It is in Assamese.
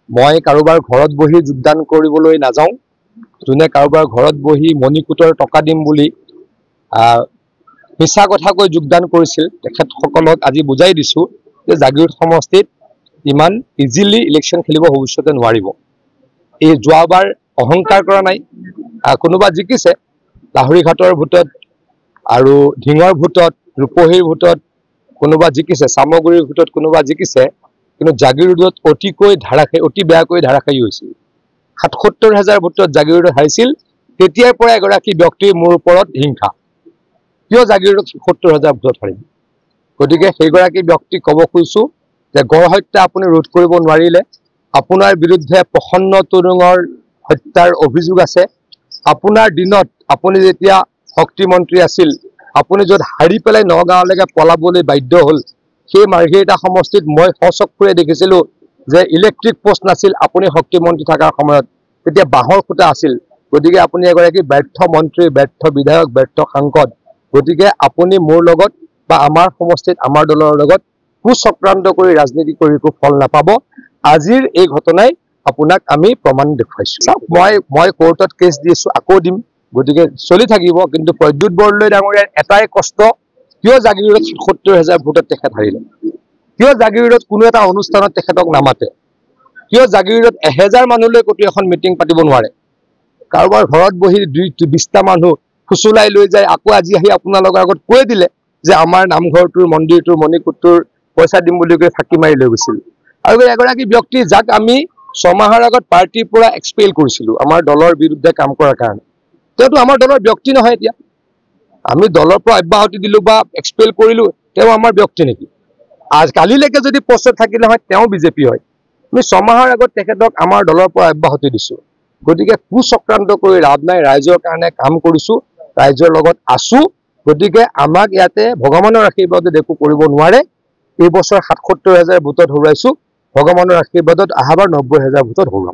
মই কাৰোবাৰ ঘৰত বহি যোগদান কৰিবলৈ নাযাওঁ। যোনে কাৰোবাৰ ঘৰত বহি মণিকূটৰ টকা দিম বুলি মিছা কথা কৈ যোগদান কৰিছিল, তেখেতসকলক আজি বুজাই দিছোঁ যে জাগিৰোড সমষ্টিত ইমান ইজিলি ইলেকশ্যন খেলিব ভৱিষ্যতে নোৱাৰিব। এই যোৱাবাৰ অহংকাৰ কৰা নাই, কোনোবা জিকিছে লাহৰীঘাটৰ ভোটত আৰু ঢিঙৰ ভোটত, ৰূপহীৰ ভোটত কোনোবা জিকিছে, চামগুৰিৰ ভোটত কোনোবা জিকিছে, কিন্তু জাগিৰোডত অতি বেয়াকৈ ধাৰাসায়ী হৈছিল। ৭৭,০০০ ভোটত জাগিৰোডত হাৰিছিল। তেতিয়াৰ পৰা এগৰাকী ব্যক্তিৰ মোৰ ওপৰত হিংসা, কিয় জাগিৰোডত ৭৭,০০০ ভোটত হাৰিল। গতিকে সেইগৰাকী ব্যক্তিক ক'ব খুজিছোঁ যে গড় হত্যা আপুনি ৰোধ কৰিব নোৱাৰিলে, আপোনাৰ বিৰুদ্ধে প্ৰসন্ন তৰুঙৰ হত্যাৰ অভিযোগ আছে। আপোনাৰ দিনত আপুনি যেতিয়া শক্তিমন্ত্ৰী আছিল, আপুনি য'ত হাৰি পেলাই নগাঁৱলৈকে পলাবলৈ বাধ্য হ'ল, সেই মাৰ্ঘেৰিটা সমষ্টিত মই সচক্ষুৰে দেখিছিলোঁ যে ইলেক্ট্ৰিক পোষ্ট নাছিল আপুনি শক্তিমন্ত্ৰী থকাৰ সময়ত, তেতিয়া বাঁহৰ খুঁটা আছিল। গতিকে আপুনি এগৰাকী ব্যৰ্থ মন্ত্ৰী, ব্যৰ্থ বিধায়ক, ব্যৰ্থ সাংসদ। গতিকে আপুনি মোৰ লগত বা আমাৰ সমষ্টিত আমাৰ দলৰ লগত কুচক্ৰান্ত কৰি ৰাজনীতি কৰি একো ফল নাপাব। আজিৰ এই ঘটনাই আপোনাক আমি প্ৰমাণ দেখুৱাইছোঁ। মই কোৰ্টত কেছ দিছোঁ, আকৌ দিম, গতিকে চলি থাকিব। কিন্তু প্ৰদ্যুৎ বৰদলৈ ডাঙৰীয়াৰ এটাই কষ্ট, কিয় জাগিৰোডত ৭৭,০০০ ভোটত তেখেত হাৰিলে, কিয় জাগিৰোডত কোনো এটা অনুষ্ঠানত তেখেতক নামাতে, কিয় জাগিৰোডত 1000 মানুহলৈ ক'তো এখন মিটিং পাতিব নোৱাৰে। কাৰোবাৰ ঘৰত বহি 20টা মানুহ ফুচুলাই লৈ যায়, আকৌ আজি আহি আপোনালোকৰ আগত কৈ দিলে যে আমাৰ নামঘৰটোৰ, মন্দিৰটোৰ, মণিকূটটোৰ পইচা দিম বুলি কৈ ফাঁকি মাৰি লৈ গৈছিল। আৰু এগৰাকী ব্যক্তি যাক আমি 6 মাহৰ আগত পাৰ্টিৰ পৰা এক্সপেল কৰিছিলোঁ আমাৰ দলৰ বিৰুদ্ধে কাম কৰাৰ কাৰণে, তেওঁতো আমাৰ দলৰ ব্যক্তি নহয়। এতিয়া আমি দলৰ পৰা অব্যাহতি দিলোঁ বা এক্সপেল কৰিলোঁ, তেওঁ আমাৰ ব্যক্তি নেকি? কালিলৈকে যদি পষ্টত থাকিলে হয় তেওঁ বিজেপি হয়। আমি 6 মাহৰ আগত তেখেতক আমাৰ দলৰ পৰা অব্যাহতি দিছোঁ। গতিকে কুচক্ৰান্ত কৰি লাভ নাই, ৰাইজৰ কাৰণে কাম কৰিছোঁ, ৰাইজৰ লগত আছোঁ। গতিকে আমাক ইয়াতে ভগৱানৰ আশীৰ্বাদত একো কৰিব নোৱাৰে। এই বছৰ ৭৭,০০০ ভোটত হৰুৱাইছোঁ, ভগৱানৰ আশীৰ্বাদত অহাবাৰ ৯০,০০০ ভোটত হৰুৱাম।